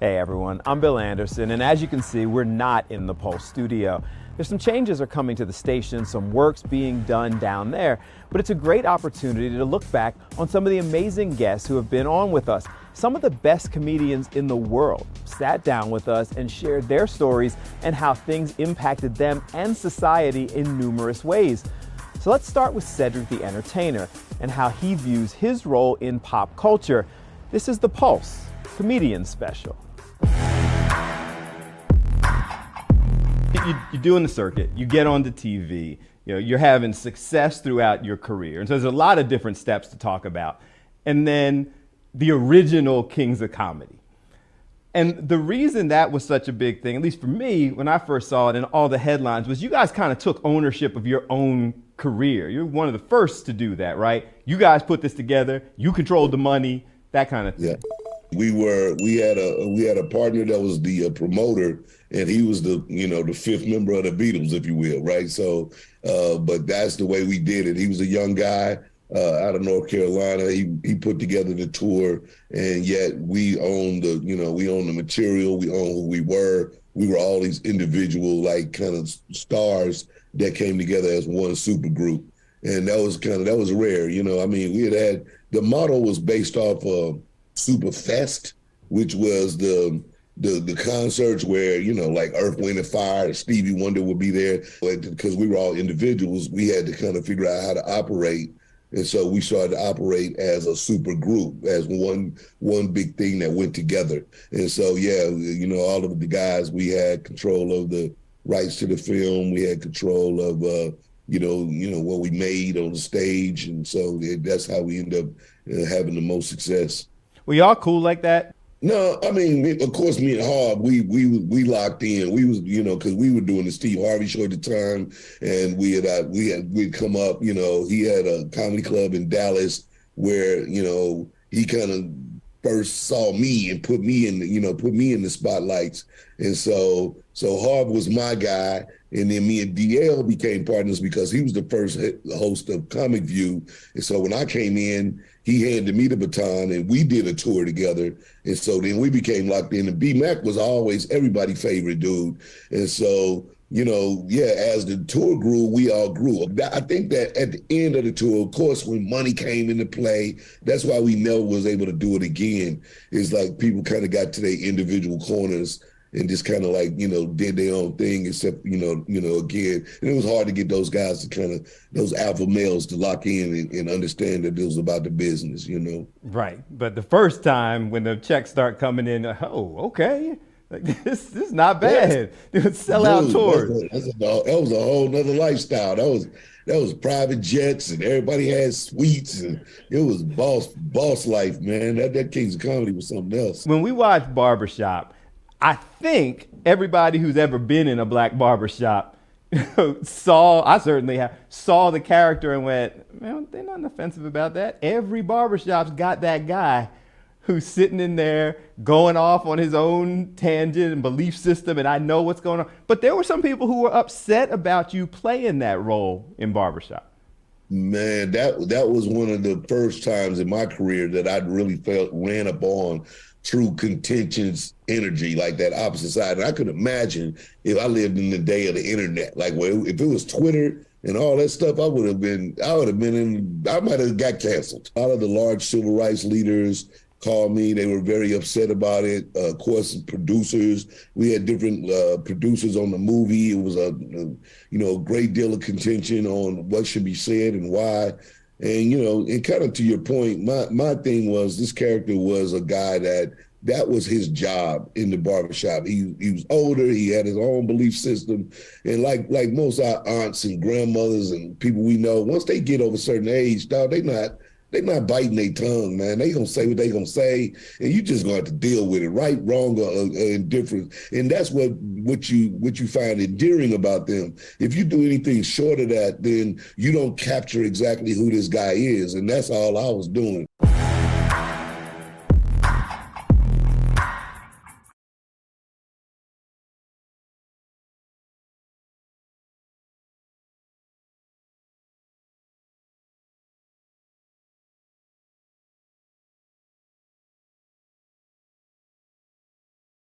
Hey everyone, I'm Bill Anderson, and as you can see, we're not in the Pulse studio. There's some changes are coming to the station, some work's being done down there, but it's a great opportunity to look back on some of the amazing guests who have been on with us. Some of the best comedians in the world sat down with us and shared their stories and how things impacted them and society in numerous ways. So let's start with Cedric The Entertainer and how he views his role in pop culture. This is the Pulse Comedian Special. You're doing the circuit, you get onto TV, you're having success throughout your career. And so there's a lot of different steps to talk about. And then the original Kings of Comedy. And the reason that was such a big thing, at least for me, when I first saw it in all the headlines, was you guys kind of took ownership of your own career. You're one of the first to do that, right? You guys put this together, you controlled the money, that kind of thing. Yeah. We had a partner that was the promoter, and he was the fifth member of the Beatles, if you will, right? So, but that's the way we did it. He was a young guy out of North Carolina. He put together the tour, and yet we owned the material. We owned who we were. We were all these individual kind of stars that came together as one super group, and that was rare. I mean, we had the model was based off of Super Fest, which was the concerts where, like Earth, Wind and Fire, Stevie Wonder would be there. Because we were all individuals, we had to kind of figure out how to operate. And so we started to operate as a super group, as one big thing that went together. And so, all of the guys, we had control of the rights to the film. We had control of, what we made on the stage. And so that's how we end up having the most success. Were y'all cool like that? No, I mean, of course, me and Harv, we locked in. We was, because we were doing the Steve Harvey show at the time, and we'd come up. He had a comedy club in Dallas where he kind of first saw me and put me in the spotlights, and so Harv was my guy. And then me and DL became partners because he was the first host of Comic View. And so when I came in, he handed me the baton and we did a tour together. And so then we became locked in. And B-Mac was always everybody's favorite dude. And so, as the tour grew, we all grew. I think that at the end of the tour, of course, when money came into play, that's why we never was able to do it again. It's like people kind of got to their individual corners and just kind of did their own thing, except, again, and it was hard to get those guys to those alpha males to lock in and understand that it was about the business, Right. But the first time when the checks start coming in, oh, okay, this is not bad. Sellout tours. That was a whole nother lifestyle. That was private jets and everybody had suites and it was boss life, man. That Kings of Comedy was something else. When we watched Barbershop, I think everybody who's ever been in a black barbershop I certainly have, saw the character and went, man, there's nothing offensive about that. Every barbershop's got that guy who's sitting in there going off on his own tangent and belief system, and I know what's going on. But there were some people who were upset about you playing that role in Barbershop. Man, that was one of the first times in my career that I really ran up on true contentious energy, like that opposite side. And I could imagine if I lived in the day of the internet, if it was Twitter and all that stuff, I might have got canceled. A lot of the large civil rights leaders called me. They were very upset about it. Of course, producers, we had different producers on the movie. It was a great deal of contention on what should be said and why. And, and kind of to your point, my thing was this character was a guy that was his job in the barbershop. He was older. He had his own belief system. And like most our aunts and grandmothers and people we know, once they get over a certain age, dog, they not biting their tongue, man. They gonna say what they gonna say, and you just gonna have to deal with it, right, wrong, or indifferent. And that's what you find endearing about them. If you do anything short of that, then you don't capture exactly who this guy is, and that's all I was doing.